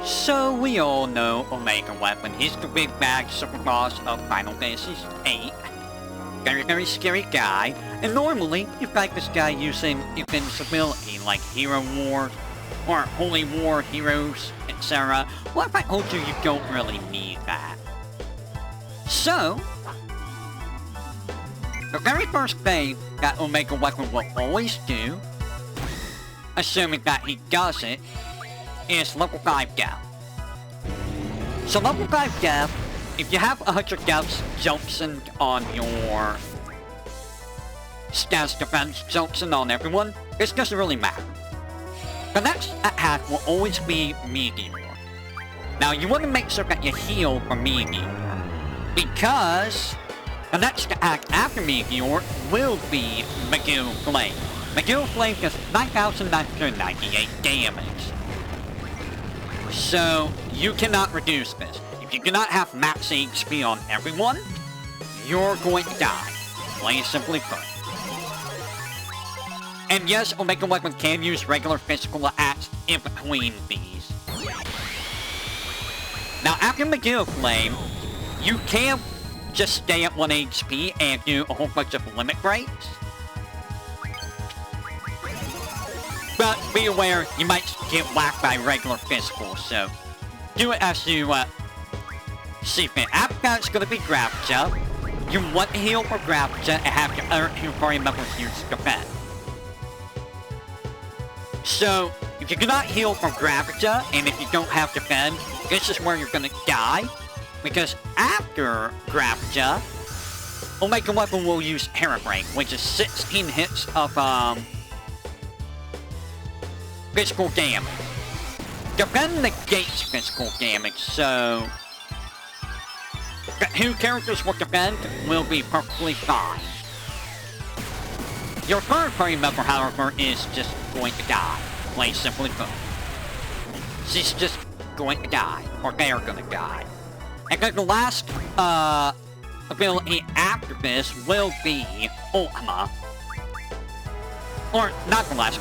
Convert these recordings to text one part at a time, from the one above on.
So we all know Omega Weapon. He's the big bad super boss of Final Fantasy VIII. Very, very scary guy. And normally, you fight this guy using invincibility like Hero War or Holy War Heroes, etc. What if I told you you don't really need that? So, the very first thing that Omega Weapon will always do, assuming that he does it, is level 5 death. So level 5 death, if you have 100 deaths Junction on your status defense Junction on everyone, this doesn't really matter. The next attack will always be Meteor. Now you want to make sure that you heal for Meteor, because the next attack after Meteor will be Megiddo Flame. Megiddo Flame does 9,998 damage. So, you cannot reduce this. If you do not have max HP on everyone, you're going to die. Plain simply put. And yes, Omega Weapon can use regular physical attacks in between these. Now, after Megiddo Flame, you can just stay at 1 HP and do a whole bunch of limit breaks. But be aware, you might get whacked by regular physical, so do it as you see fit. After that, it's going to be Gravija. You want to heal for Gravija and have your other 2 party members use defense. So, if you do not heal from Gravija, and if you don't have defend, this is where you're going to die. Because after Gravija, Omega Weapon will use Terra Break, which is 16 hits of physical damage. Defend negates physical damage, so the 2 characters with defend will be perfectly fine. Your third party member, however, is just going to die. Plain simply put. She's just going to die, or they are going to die. And then the last ability after this will be Ultima. Or, not the last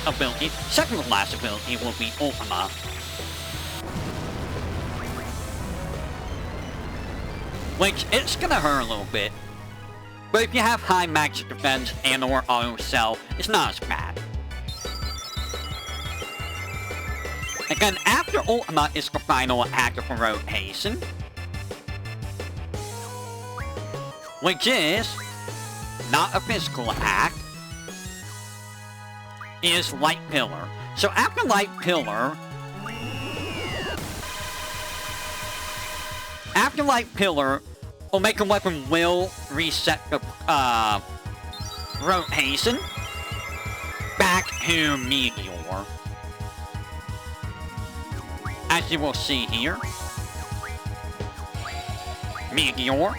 ability, second to last ability will be Ultima. Which, it's gonna hurt a little bit. But if you have high magic defense and or auto cell, it's not as bad. Again, after Ultima is the final attack of rotation, which is not a physical attack, is Light Pillar. So after Light Pillar, Omega Weapon will reset the rotation back to Meteor. As you will see here. Meteor.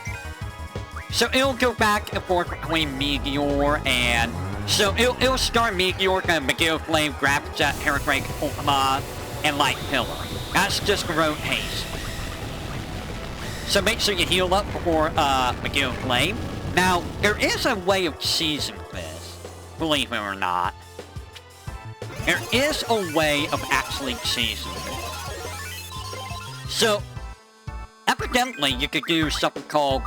So it'll go back and forth between Meteor and... So it'll start Meteor, Megiddo Flame, Gravija, Terra Break, Ultima, and Light Pillar. That's just the rotation. So make sure you heal up before Megiddo Flame. Now, there is a way of seasoning this, believe it or not. There is a way of actually seasoning this. So, evidently, you could do something called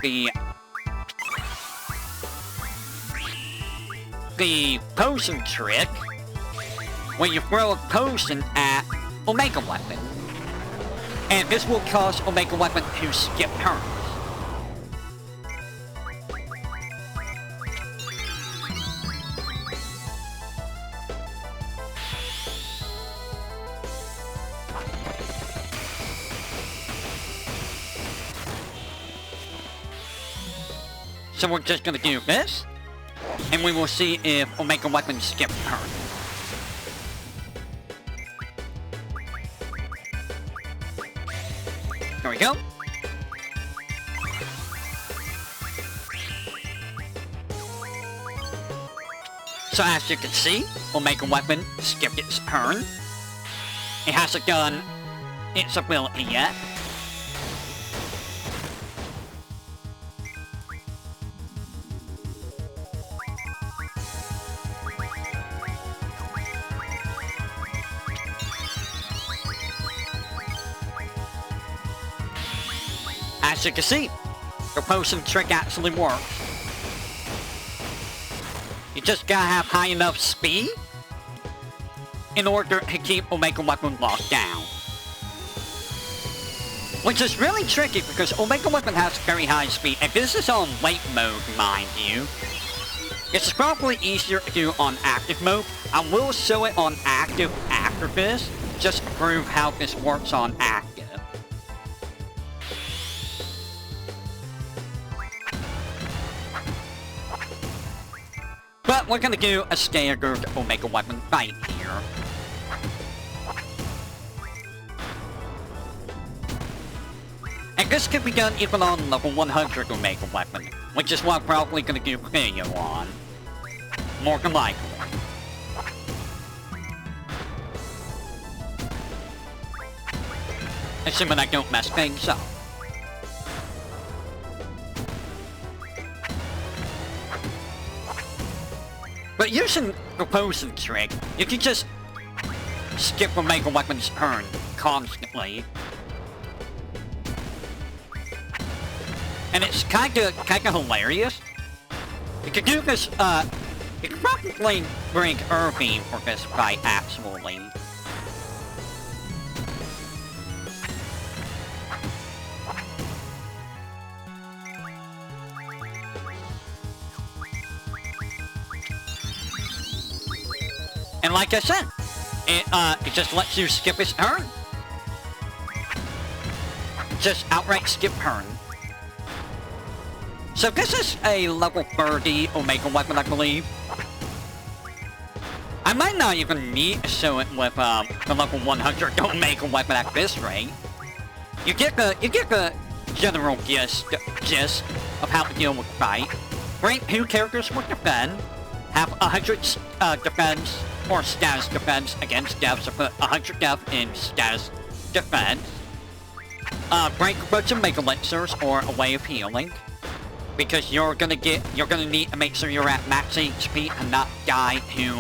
the potion trick, where you throw a potion at Omega Weapon. And this will cause Omega Weapon to skip turns. So we're just gonna do this, and we will see if Omega Weapon skips turns. There we go. So as you can see, Omega Weapon skipped its turn. It hasn't done its ability yet. as you can see, the potion trick actually works. You just gotta have high enough speed in order to keep Omega Weapon locked down. Which is really tricky because Omega Weapon has very high speed, and this is on late mode, mind you. It's probably easier to do on active mode. I will show it on active after this, just to prove how this works on active. But we're gonna do a standard Omega Weapon fight here. And this could be done even on level 100 Omega Weapon, which is what I'm probably gonna do a video on. More than likely. Assuming I don't mess things up. But using the potion trick, you can just skip Omega Weapon's turn constantly. And it's kinda hilarious. You can do this, you can probably bring Irving for this fight, actually. And like I said, it just lets you skip his turn. Just outright skip turn. So this is a level 30 Omega Weapon, I believe. I might not even need to show it with the level 100 Omega Weapon at this rate. You get the general gist of how to deal with fight. Bring 2 characters with defend. Have 100 defense or status defense against death, so put 100 death in status defense. Break a bunch of Mega Elixirs or a way of healing. Because you're gonna need to make sure you're at max HP and not die to,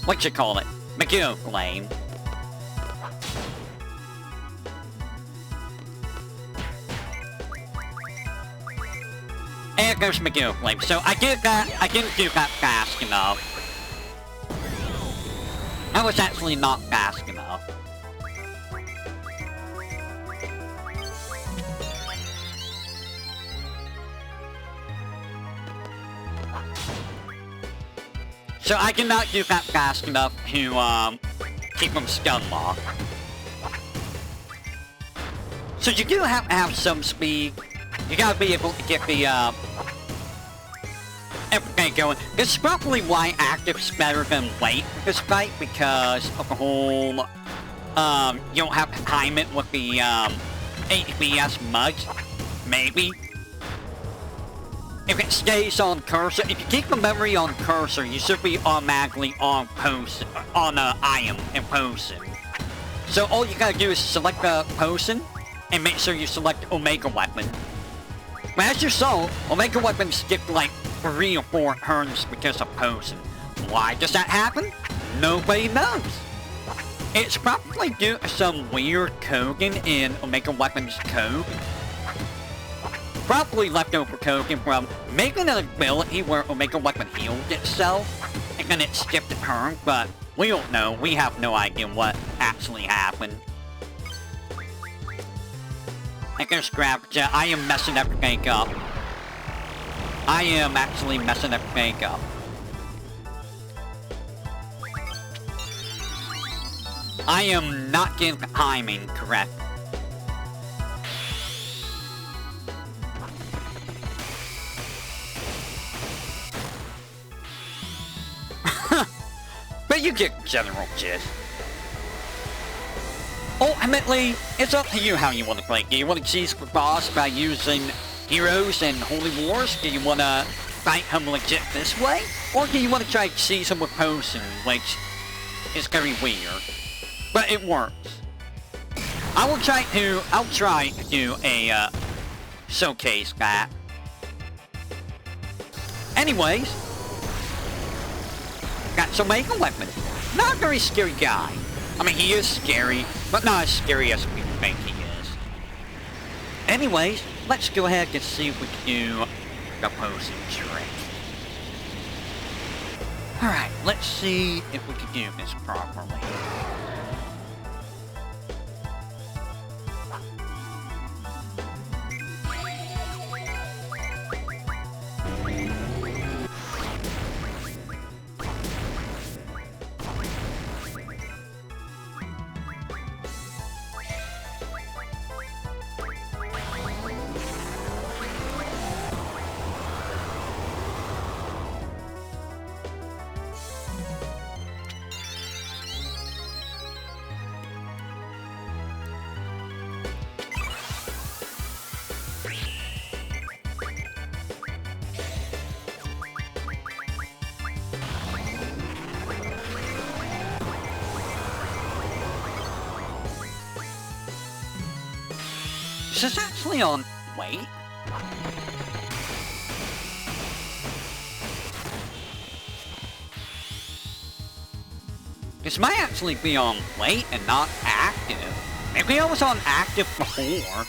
what you call it? Megiddo Flame. And there's Megiddo Flame. So I didn't do that fast enough. I was actually not fast enough. So I did not do that fast enough to keep him stun locked. So you do have to have some speed. You gotta be able to get the everything going. This is probably why active's better than late for this fight, because of the whole, you don't have to time it with the, HBS much. Maybe. If it stays on cursor, if you keep the memory on cursor, you should be automatically on potion, on item and potion. So all you gotta do is select the potion, and make sure you select Omega Weapon. But as you saw, Omega Weapon skipped like 3 or 4 turns because of potion. Why does that happen? Nobody knows. It's probably due to some weird coding in Omega Weapon's code. Probably leftover coding from maybe an ability where Omega Weapon healed itself, and then it skipped a turn, but we don't know. We have no idea what actually happened. I guess Gravija, I am messing everything up. I am actually messing everything up. I am not getting the timing correct. But you get general gist. Ultimately, it's up to you how you want to play. Do you want to cheese the boss by using heroes and holy wars? Do you want to fight him legit this way? Or do you want to try to cheese him with potion, which is very weird. But it works. I'll try to do a showcase that. Anyways, That's a mega weapon. Not a very scary guy. I mean, he is scary, but not as scary as people think he is. Anyways, let's go ahead and see if we can do the posing trick. Alright, let's see if we can do this properly. This is actually on... wait. This might actually be on wait and not active. Maybe I was on active before.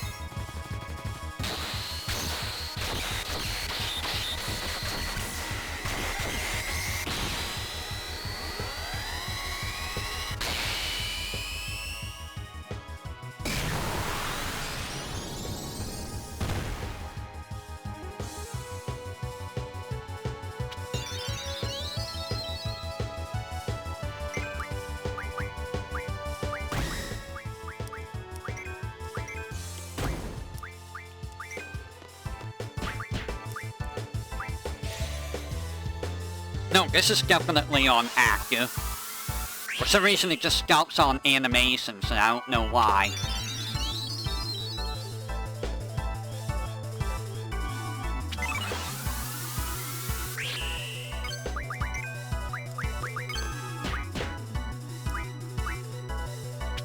No, this is definitely on active. For some reason it just stops on animations and I don't know why.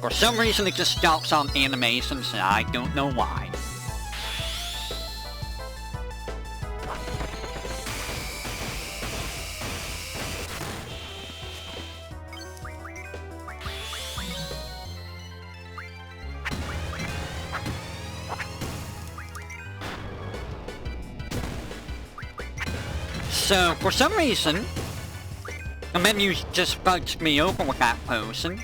For some reason it just stops on animations and I don't know why. So, for some reason, the menu just fudged me over with that potion.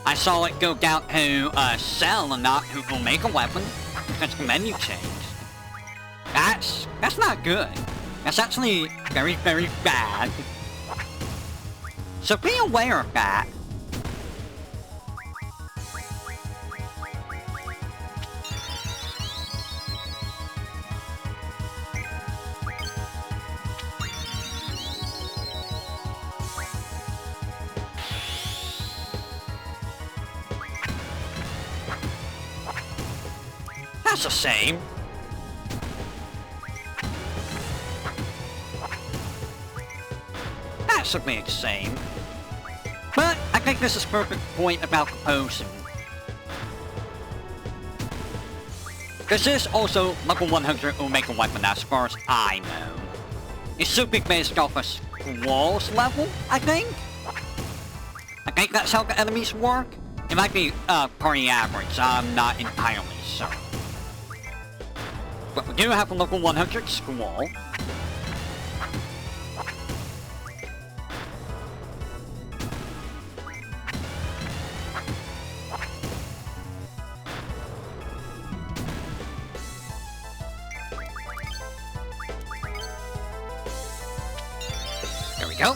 I saw it go down to sell and not to Omega weapon because the menu changed. That's not good. That's actually very, very bad. So be aware of that. That's a shame. That's a big shame. But I think this is a perfect point about the potion. This is also level 100 Omega weapon as far as I know. It should be based off a Squall's level, I think? I think that's how the enemies work. It might be party average, I'm not entirely sure. But we do have a level 100 Squall. There we go.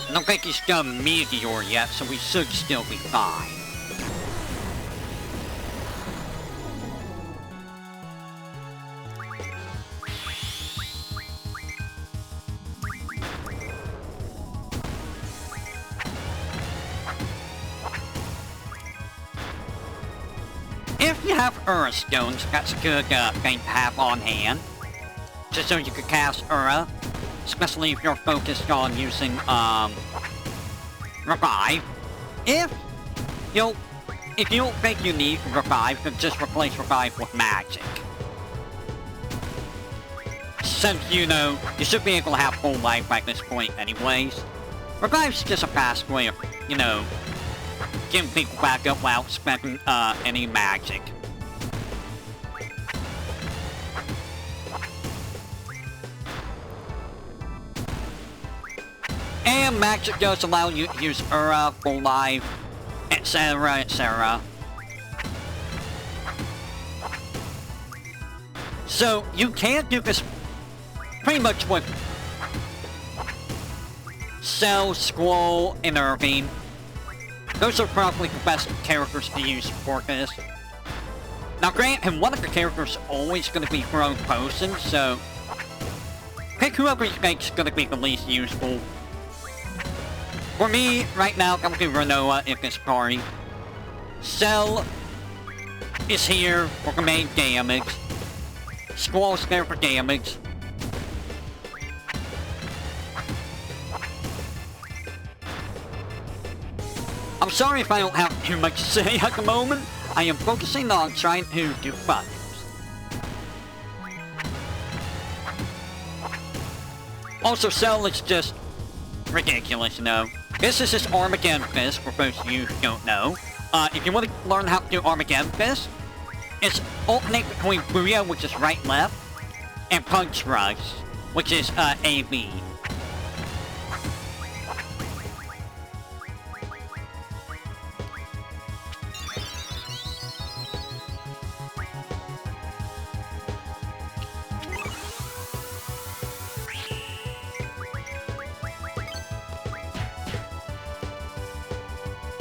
I don't think he's done Meteor yet, so we should still be fine. if you have Ura stones, that's a good thing to have on hand. Just so you can cast Ura, especially if you're focused on using, Revive. If you don't think you need Revive, then just replace Revive with Magic. Since, you know, you should be able to have full life at this point anyways. Revive's just a fast way of, you know, getting people back up without spending, any magic. And magic does allow you to use Ura, full life, etc, etc. So, you can do this pretty much with Cell, Squall, and Irving. Those are probably the best characters to use for this. Now granted, one of the characters is always going to be throwing potions, so pick whoever you think is going to be the least useful. For me, right now, I'm going to do Renoa in this party. Cell is here for the main damage. Squall's there for damage. I'm sorry if I don't have too much to say at the moment. I am focusing on trying to do fun. Also, Cell is just ridiculous, you know. This is just Armageddon Fist, for those of you who don't know. If you want to learn how to do Armageddon Fist, it's alternate between Booyah, which is right-left, and Punch Rush, which is AV.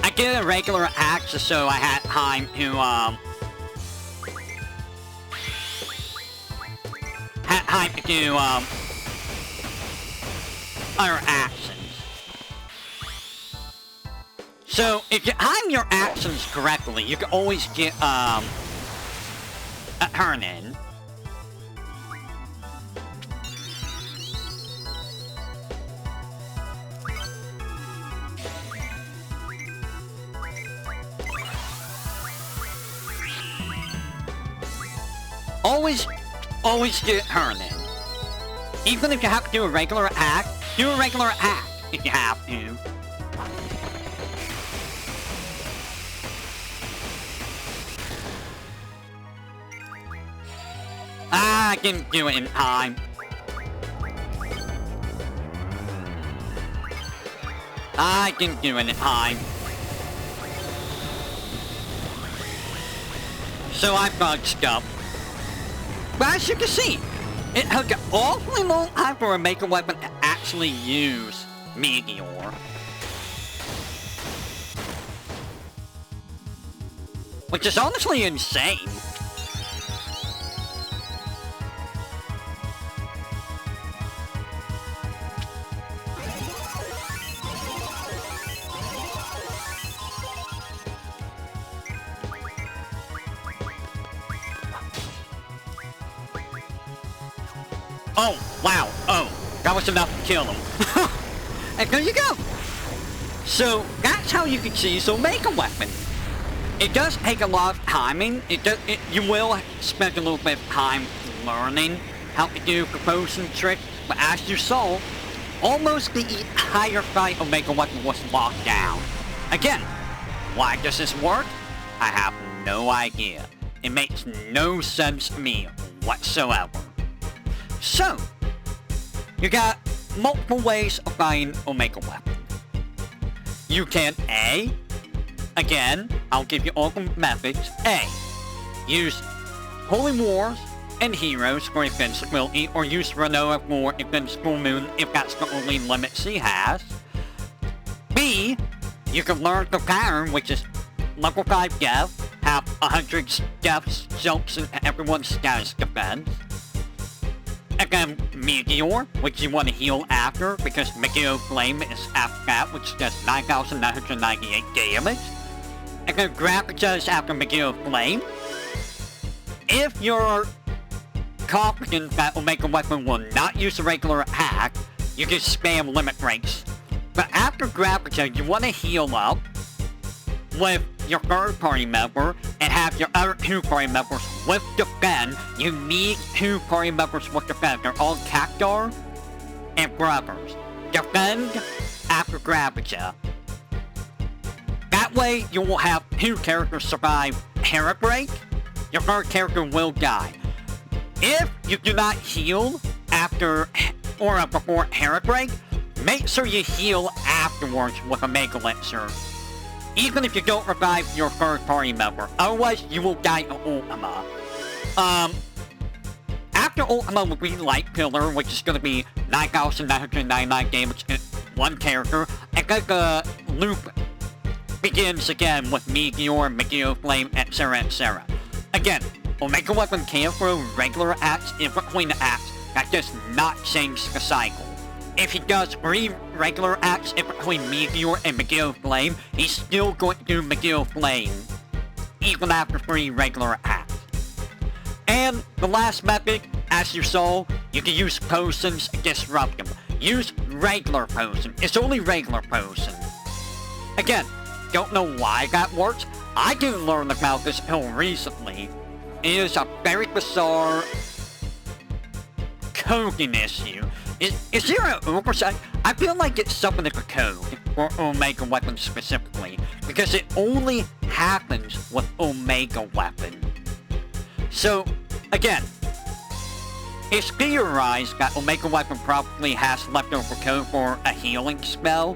I did a regular act just so I had time to, do, other actions. So, if you time your actions correctly, you can always get, a turn-in. Always get turn-in. Even if you have to do a regular attack, do a regular attack if you have to. I didn't do it in time. I didn't do it in time. So I bugged up. But as you can see, it took an awfully long time for a Maker Weapon to actually use Meteor. Which is honestly insane. Oh, wow. Oh, that was enough to kill him. And there you go. So, that's how you can choose a Maker Weapon. It does take a lot of timing. You will spend a little bit of time learning how to do proposing tricks, but as you saw, almost the entire fight of Maker Weapon was locked down. Again, why does this work? I have no idea. It makes no sense to me whatsoever. So, you got multiple ways of buying a Maker Weapon. You can A, again, I'll give you all the methods. A, use Holy Wars and Heroes for invincibility, or use Renoa for Invincible Moon if that's the only limit she has. B, you can learn the pattern, which is level 5 death, have 100 deaths, jumps, and everyone's status defense. Again, Meteor, which you want to heal after, because Megiddo Flame is after that, which does 9,998 damage. Again, Gravija is after Megiddo Flame, if you're confident that Omega Weapon will not use a regular attack, you can spam limit breaks. But after Gravija, you want to heal up with your third party member and have your other two party members with defend. You need two party members with defend. They're all Cactar and Brothers. Defend after Gravija. That way you will have two characters survive Terra Break. Your third character will die. If you do not heal after or before Terra Break, make sure you heal afterwards with a Mega Elixir. Even if you don't revive your third party member, otherwise you will die to Ultima. After Ultima will be Light Pillar, which is going to be 9,999 damage to one character, and then the loop begins again with Meteor, Megiddo Flame, etc., etc. Again, Omega Weapon can throw regular attacks in between the acts. That does not change the cycle. If he does 3 regular acts in between Meteor and Megiddo Flame, he's still going to do Megiddo Flame, even after 3 regular acts. And the last method, as you saw, you can use potions to disrupt them. Use regular potion. It's only regular potion. Again, don't know why that works. I didn't learn about this until recently. It is a very bizarre coding issue. Is there an oversight? I feel like it's something in the code for Omega Weapon specifically, because it only happens with Omega Weapon. So, again, it's theorized that Omega Weapon probably has leftover code for a healing spell,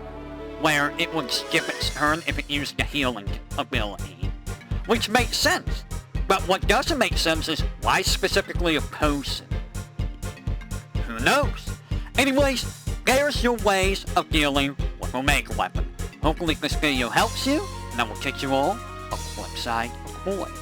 where it would skip its turn if it used the healing ability. Which makes sense. But what doesn't make sense is why specifically a potion? Who knows? Anyways, there's your ways of dealing with Omega Weapon. Hopefully this video helps you, and I will catch you all on the flip side of the coin.